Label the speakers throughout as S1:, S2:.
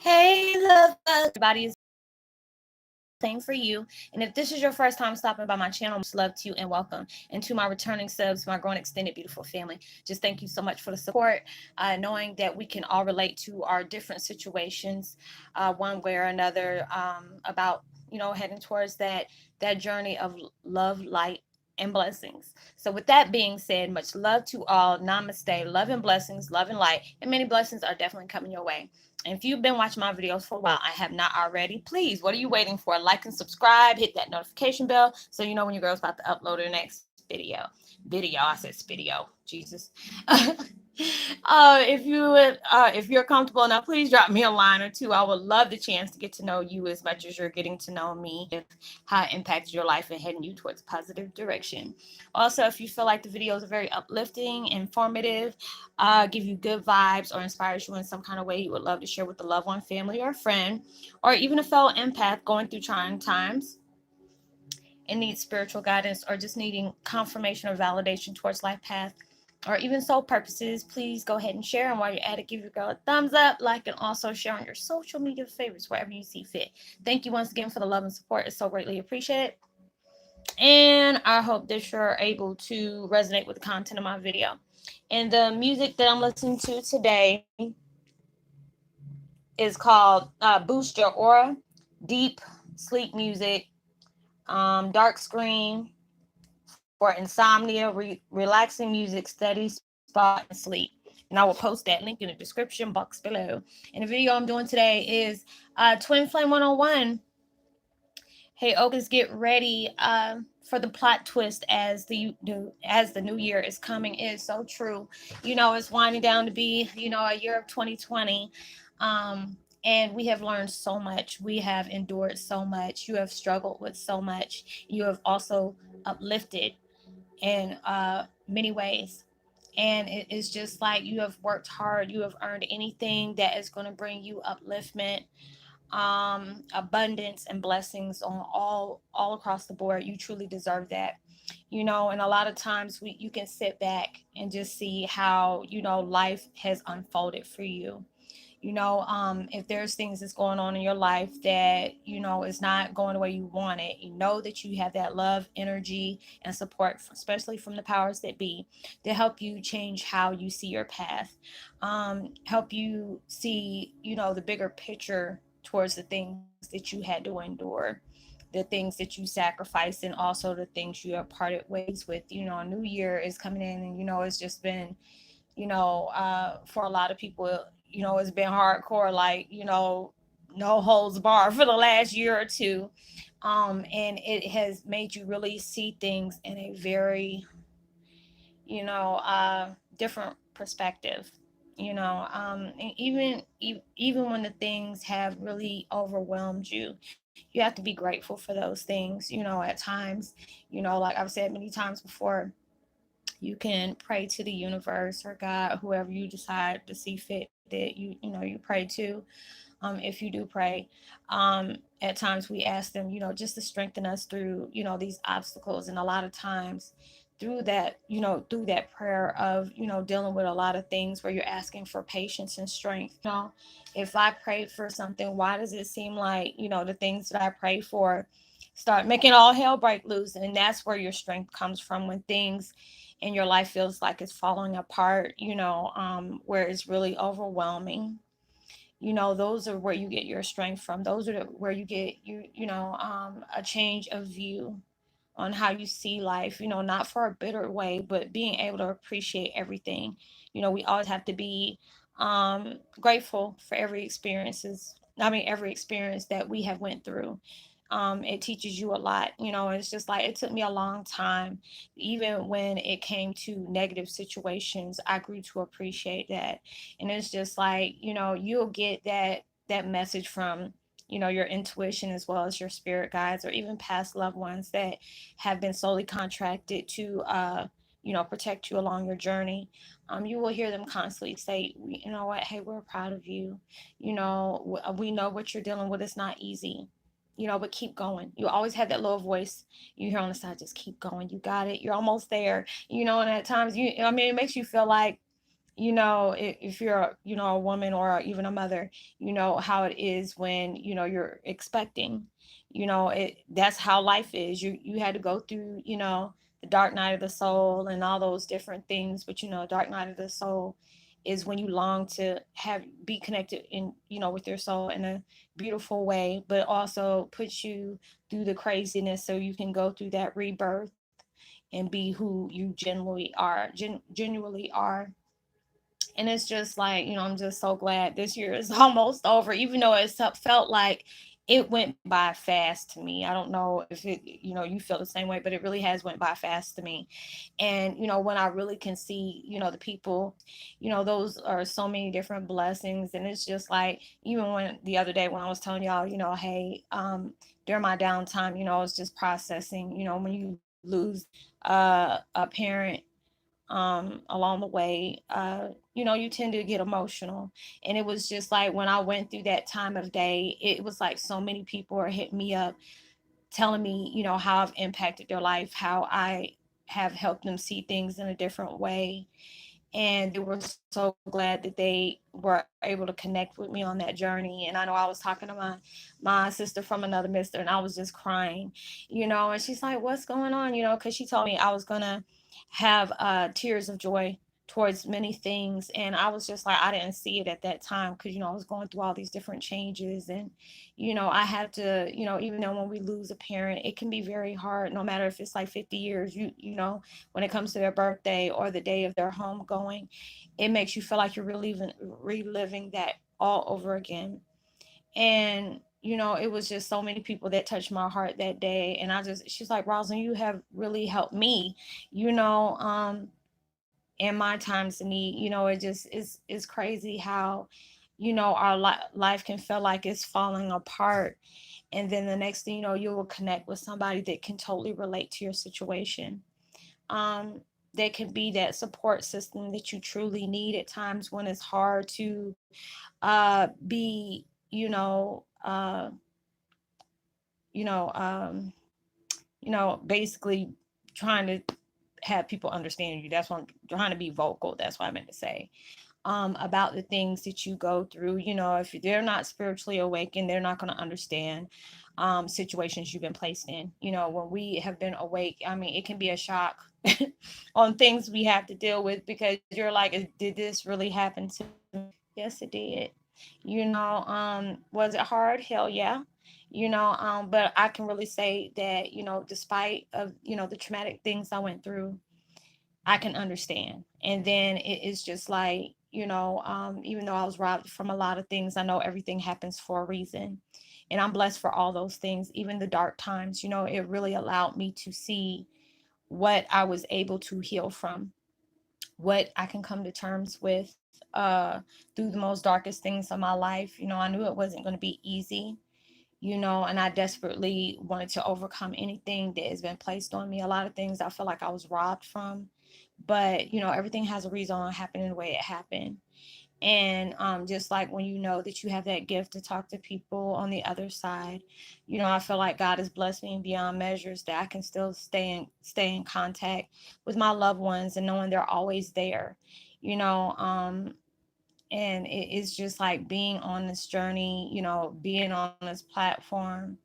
S1: Hey, love bug. Everybody is same for you. And if this is your first time stopping by my channel, much love to you and welcome. And to my returning subs, my growing extended beautiful family, just thank you so much for the support. Knowing that we can all relate to our different situations, one way or another, about heading towards that journey of love, light, and blessings. So with that being said, much love to all. Namaste. Love and blessings, love and light, and many blessings are definitely coming your way. And if you've been watching my videos for a while, I have not already, please, what are you waiting for? Like and subscribe, hit that notification bell so you know when your girl's about to upload her next video. I said video. Jesus. If you're comfortable enough, please drop me a line or two. I would love the chance to get to know you as much as you're getting to know me, if how it impacts your life and heading you towards a positive direction. Also, if you feel like the videos are very uplifting, informative, give you good vibes, or inspires you in some kind of way, you would love to share with a loved one, family, or friend, or even a fellow empath going through trying times and needs spiritual guidance, or just needing confirmation or validation towards life path, or even soul purposes, please go ahead and share. And while you're at it, give your girl a thumbs up, like, and also share on your social media favorites wherever you see fit. Thank you once again for the love and support. It's so greatly appreciated. And I hope that you're able to resonate with the content of my video. And the music that I'm listening to today is called Boost Your Aura, deep sleep music, dark screen for insomnia, relaxing music, steady spot, and sleep. And I will post that link in the description box below. And the video I'm doing today is Twin Flame 101. Heyokas, get ready for the plot twist as the new year is coming. It is so true. It's winding down to be a year of 2020. And we have learned so much. We have endured so much. You have struggled with so much. You have also uplifted in many ways. And it is just like you have worked hard. You have earned anything that is going to bring you upliftment, abundance, and blessings on all across the board. You truly deserve that. And a lot of times you can sit back and just see how life has unfolded for you. If there's things that's going on in your life that is not going the way you want it, that you have that love, energy, and support, especially from the powers that be, to help you change how you see your path, help you see the bigger picture towards the things that you had to endure, the things that you sacrificed, and also the things you have parted ways with. A new year is coming in, and it's just been for a lot of people, it's been hardcore, like, no holds bar for the last year or two. And it has made you really see things in a very, different perspective. And even when the things have really overwhelmed you, you have to be grateful for those things. At times, like I've said many times before, you can pray to the universe or God, whoever you decide to see fit that you pray to. If you do pray, at times we ask them, just to strengthen us through these obstacles. And a lot of times through that prayer of dealing with a lot of things where you're asking for patience and strength. If I prayed for something, why does it seem like the things that I pray for start making all hell break loose? And that's where your strength comes from, when things in your life feels like it's falling apart, where it's really overwhelming. Those are where you get your strength from. Those are where you get a change of view on how you see life, not for a bitter way, but being able to appreciate everything. We always have to be grateful for every experience that we have went through. It teaches you a lot. It's just like, it took me a long time. Even when it came to negative situations, I grew to appreciate that. And it's just like, you'll get that message from your intuition, as well as your spirit guides, or even past loved ones that have been solely contracted to protect you along your journey. You will hear them constantly say, you know what, hey, we're proud of you. We know what you're dealing with. It's not easy, but keep going. You always have that little voice you hear on the side, just keep going. You got it. You're almost there. And at times it makes you feel like if you're a woman or even a mother, how it is when you're expecting. That's how life is. You had to go through the dark night of the soul and all those different things. But dark night of the soul is when you long to have be connected in with your soul in a beautiful way, but also puts you through the craziness so you can go through that rebirth and be who you genuinely are. And it's just like, I'm just so glad this year is almost over, even though it felt like it went by fast to me. I don't know if you feel the same way, but it really has went by fast to me. And when I really can see the people, those are so many different blessings. And it's just like, even when the other day when I was telling y'all, hey, during my downtime, I was just processing, when you lose a parent along the way, you tend to get emotional. And it was just like when I went through that time of day, it was like so many people are hitting me up, telling me, how I've impacted their life, how I have helped them see things in a different way. And they were so glad that they were able to connect with me on that journey. And I know I was talking to my sister from another mister, and I was just crying, and she's like, what's going on, because she told me I was gonna have tears of joy towards many things. And I was just like, I didn't see it at that time, because I was going through all these different changes. And I have to, even though when we lose a parent, it can be very hard, no matter if it's like 50 years, when it comes to their birthday or the day of their home going, it makes you feel like you're reliving that all over again. And it was just so many people that touched my heart that day. And she's like, Roslynn, you have really helped me, in my times of need. It just is crazy how our life can feel like it's falling apart, and then the next thing you know, you will connect with somebody that can totally relate to your situation. um, that can be that support system that you truly need at times when it's hard to be, you know, um, basically trying to have people understand you. That's what I'm trying to be vocal. That's what I meant to say. About the things that you go through. If they're not spiritually awakened, they're not going to understand situations you've been placed in. When we have been awake, I mean, it can be a shock on things we have to deal with, because you're like, did this really happen to me? Yes, it did. Was it hard? Hell yeah. But I can really say that, despite of, the traumatic things I went through, I can understand. And then it is just like, even though I was robbed from a lot of things, I know everything happens for a reason. And I'm blessed for all those things, even the dark times. It really allowed me to see what I was able to heal from, what I can come to terms with through the most darkest things of my life. I knew it wasn't going to be easy, and I desperately wanted to overcome anything that has been placed on me. A lot of things I feel like I was robbed from, but everything has a reason on happening the way it happened. And just like when that you have that gift to talk to people on the other side, I feel like God has blessed me beyond measures, that I can still stay in contact with my loved ones and knowing they're always there. You know, um, and it's just like being on this journey, being on this platform.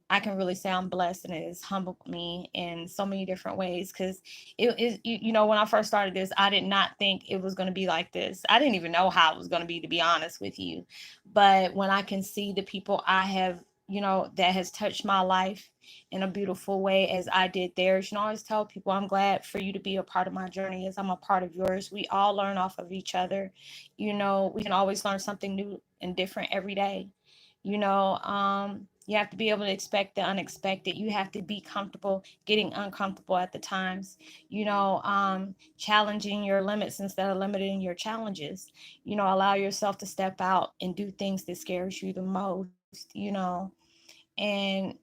S1: I can really say I'm blessed, and it has humbled me in so many different ways. Because it is, when I first started this, I did not think it was going to be like this. I didn't even know how it was going to be, to be honest with you. But when I can see the people I have, that has touched my life in a beautiful way as I did theirs, I always tell people, I'm glad for you to be a part of my journey as I'm a part of yours. We all learn off of each other. We can always learn something new and different every day. You have to be able to expect the unexpected. You have to be comfortable getting uncomfortable at the times, challenging your limits instead of limiting your challenges. Allow yourself to step out and do things that scares you the most. And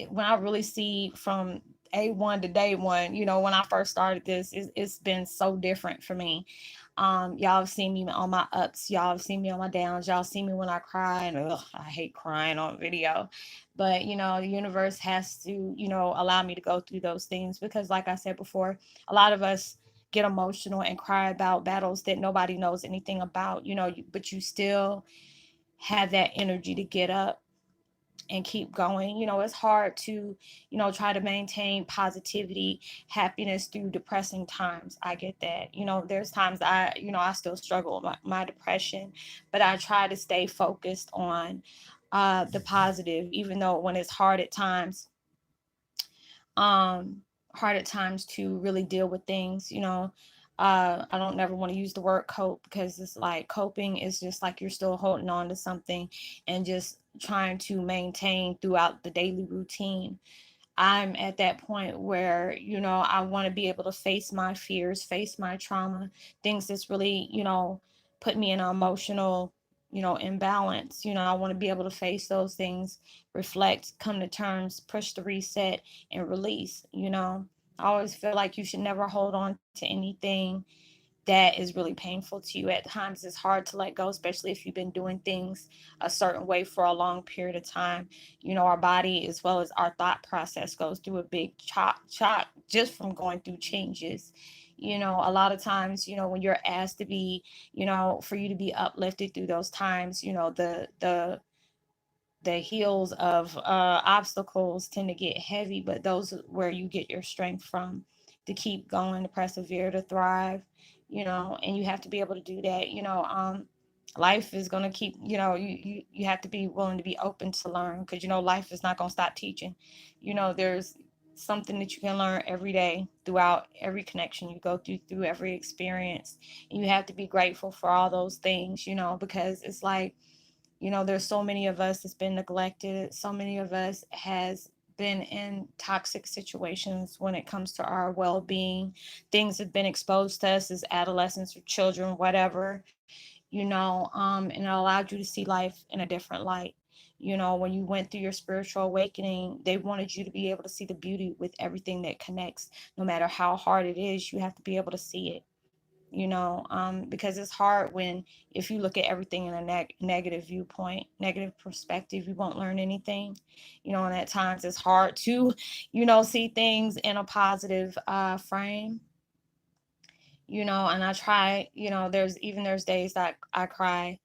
S1: when I really see from A1 to day one, when I first started this, it's been so different for me. Y'all have seen me on my ups, y'all have seen me on my downs, y'all see me when I cry, and I hate crying on video. But the universe has to, allow me to go through those things, because like I said before, a lot of us get emotional and cry about battles that nobody knows anything about, but you still have that energy to get up and keep going. It's hard to, try to maintain positivity, happiness through depressing times. I get that. There's times I still struggle with my depression, but I try to stay focused on the positive, even though when it's um, hard at times to really deal with things. I don't never want to use the word cope, because it's like coping is just like you're still holding on to something and just trying to maintain throughout the daily routine. I'm at that point where, I want to be able to face my fears, face my trauma, things that's really, put me in an emotional, imbalance. I want to be able to face those things, reflect, come to terms, push the reset, and release. I always feel like you should never hold on to anything that is really painful to you. At times it's hard to let go, especially if you've been doing things a certain way for a long period of time. Our body as well as our thought process goes through a big shock just from going through changes. A lot of times, when you're asked to be, for you to be uplifted through those times, the heels of obstacles tend to get heavy, but those are where you get your strength from, to keep going, to persevere, to thrive. And you have to be able to do that. Life is going to keep, you have to be willing to be open to learn, because life is not going to stop teaching. There's something that you can learn every day, throughout every connection you go through every experience. And you have to be grateful for all those things, because it's like, there's so many of us that's been neglected. So many of us has been in toxic situations when it comes to our well-being. Things have been exposed to us as adolescents or children, whatever, and it allowed you to see life in a different light. When you went through your spiritual awakening, they wanted you to be able to see the beauty with everything that connects. No matter how hard it is, you have to be able to see it. Because it's hard when, if you look at everything in a negative viewpoint, negative perspective, you won't learn anything. And at times it's hard to, see things in a positive frame. And I try, there's days that I cry,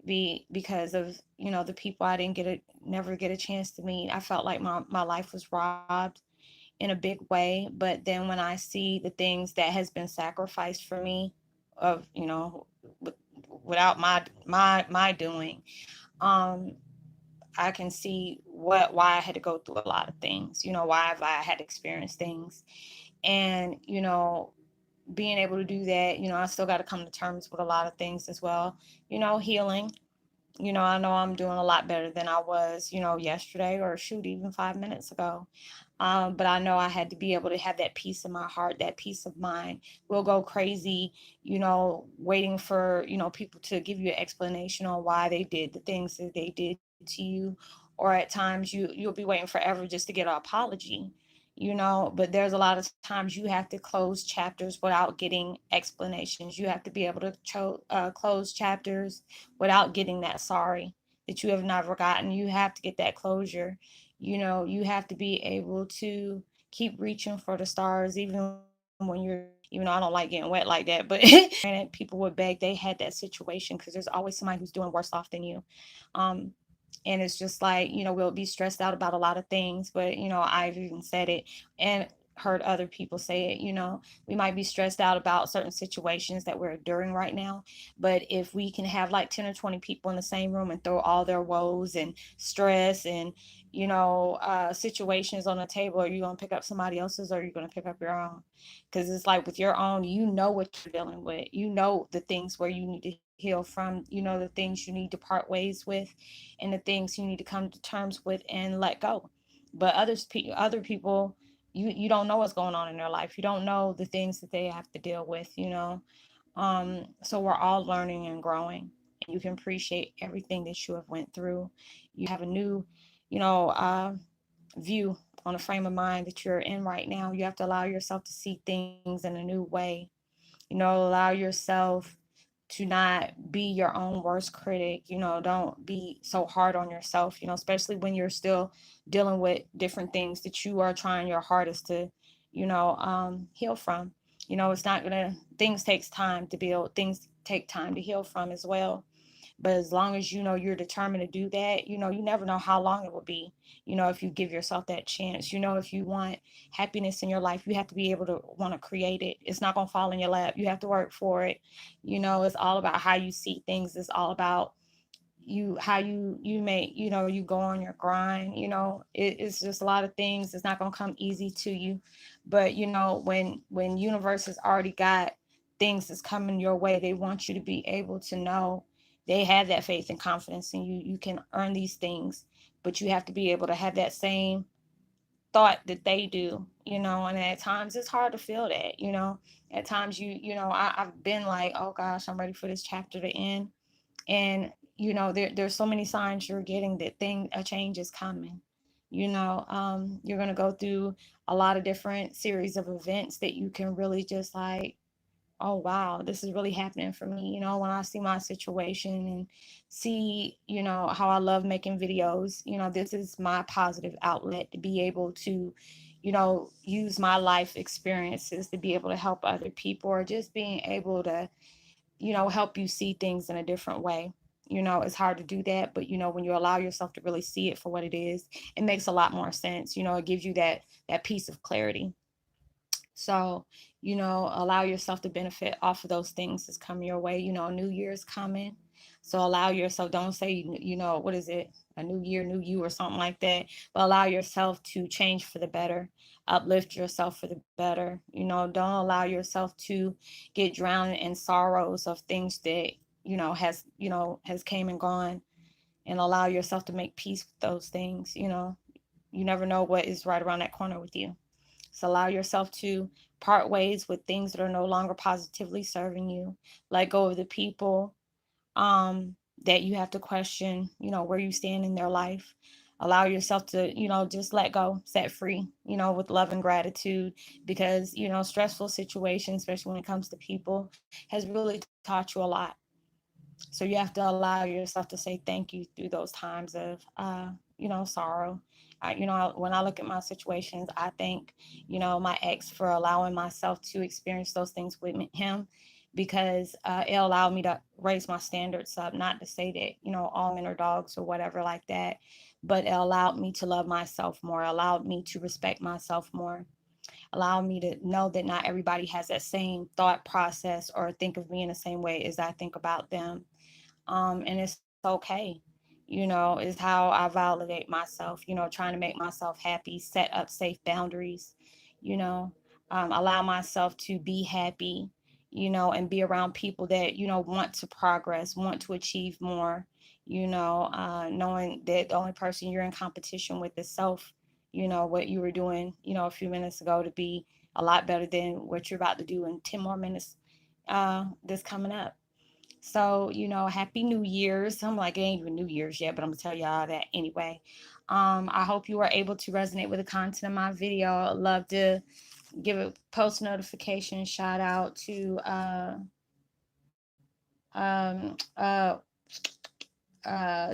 S1: because of, the people I didn't never get a chance to meet. I felt like my life was robbed in a big way. But then when I see the things that has been sacrificed for me, of, without my doing, um I can see why I had to go through a lot of things, why have I had to experience things. And being able to do that, I still got to come to terms with a lot of things as well. Healing. I know I'm doing a lot better than I was, yesterday, or shoot, even 5 minutes ago. But I know I had to be able to have that peace in my heart, that peace of mind. We'll go crazy, waiting for, people to give you an explanation on why they did the things that they did to you. Or at times you'll be waiting forever just to get an apology, but there's a lot of times you have to close chapters without getting explanations. You have to be able to close chapters without getting that sorry that you have never gotten. You have to get that closure. You have to be able to keep reaching for the stars, even when you're, even though I don't like getting wet like that, but granted, people would beg, they had that situation, because there's always somebody who's doing worse off than you. um and it's just like, we'll be stressed out about a lot of things. But I've even said it, and heard other people say it. We might be stressed out about certain situations that we're enduring right now, but if we can have like 10 or 20 people in the same room and throw all their woes and stress and situations on the table, are you going to pick up somebody else's, or are you going to pick up your own? Because it's like, with your own, what you're dealing with, the things where you need to heal from, the things you need to part ways with, and the things you need to come to terms with and let go. But other people, you don't know what's going on in their life. You don't know the things that they have to deal with. So we're all learning and growing, and you can appreciate everything that you have went through. You have a new, you know uh, view on a frame of mind that you're in right now. You have to allow yourself to see things in a new way. Allow yourself to not be your own worst critic. Don't be so hard on yourself, especially when you're still dealing with different things that you are trying your hardest to, heal from. It's not gonna, things takes time to build, things take time to heal from as well. But as long as you're determined to do that, you never know how long it will be. If you give yourself that chance, if you want happiness in your life, you have to be able to want to create it. It's not going to fall in your lap. You have to work for it. It's all about how you see things. It's all about how you make, you go on your grind. It's just a lot of things. It's not going to come easy to you. But when universe has already got things that's coming your way, they want you to be able to know, they have that faith and confidence in you. You can earn these things, but you have to be able to have that same thought that they do. And at times it's hard to feel that. At times I've been like, oh gosh, I'm ready for this chapter to end. And there's so many signs you're getting that a change is coming. You're going to go through a lot of different series of events that you can really just like, oh wow, this is really happening for me. When I see my situation and see how I love making videos, this is my positive outlet to be able to use my life experiences to be able to help other people, or just being able to help you see things in a different way. It's hard to do that, but when you allow yourself to really see it for what it is, it makes a lot more sense. It gives you that piece of clarity. So, allow yourself to benefit off of those things that's coming your way. New Year's coming. So allow yourself, don't say, what is it? A new year, new you, or something like that. But allow yourself to change for the better, uplift yourself for the better. Don't allow yourself to get drowned in sorrows of things that, has came and gone, and allow yourself to make peace with those things. You never know what is right around that corner with you. So allow yourself to part ways with things that are no longer positively serving you. Let go of the people that you have to question, where you stand in their life. Allow yourself to, just let go, set free, with love and gratitude, because, stressful situations, especially when it comes to people, has really taught you a lot. So you have to allow yourself to say thank you through those times of, sorrow. When I look at my situations, I thank, my ex for allowing myself to experience those things with him, because it allowed me to raise my standards up. Not to say that, all men are dogs or whatever like that, but it allowed me to love myself more, allowed me to respect myself more, allow me to know that not everybody has that same thought process or think of me in the same way as I think about them. And it's okay. Is how I validate myself, trying to make myself happy, set up safe boundaries, you know, allow myself to be happy, and be around people that, want to progress, want to achieve more, knowing that the only person you're in competition with is self. What you were doing, a few minutes ago, to be a lot better than what you're about to do in 10 more minutes that's coming up. So, happy New Year's. I'm like, it ain't even New Year's yet, but I'm gonna tell y'all that anyway. I hope you were able to resonate with the content of my video. I'd love to give a post notification shout out to um,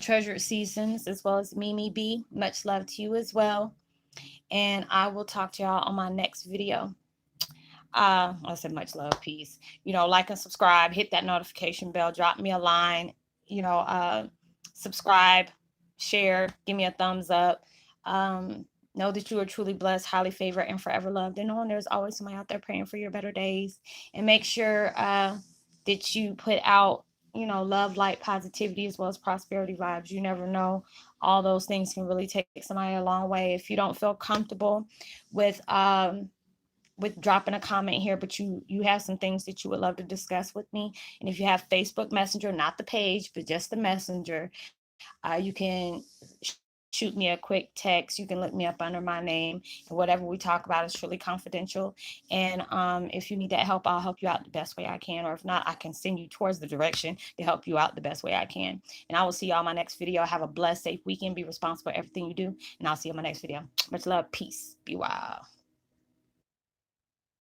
S1: Treasured Seasons, as well as Mimi B. Much love to you as well. And I will talk to y'all on my next video. I said much love, peace. Like and subscribe, hit that notification bell, drop me a line, you know, uh, subscribe, share, give me a thumbs up. Know that you are truly blessed, highly favored, and forever loved. And knowing there's always somebody out there praying for your better days. And make sure that you put out, love, light, positivity, as well as prosperity vibes. You never know. All those things can really take somebody a long way. If you don't feel comfortable with dropping a comment here, but you have some things that you would love to discuss with me. And if you have Facebook Messenger, not the page, but just the Messenger, you can shoot me a quick text. You can look me up under my name, and whatever we talk about is truly confidential. And if you need that help, I'll help you out the best way I can, or if not, I can send you towards the direction to help you out the best way I can. And I will see y'all in my next video. Have a blessed, safe weekend. Be responsible for everything you do, and I'll see you in my next video. Much love, peace, be wild.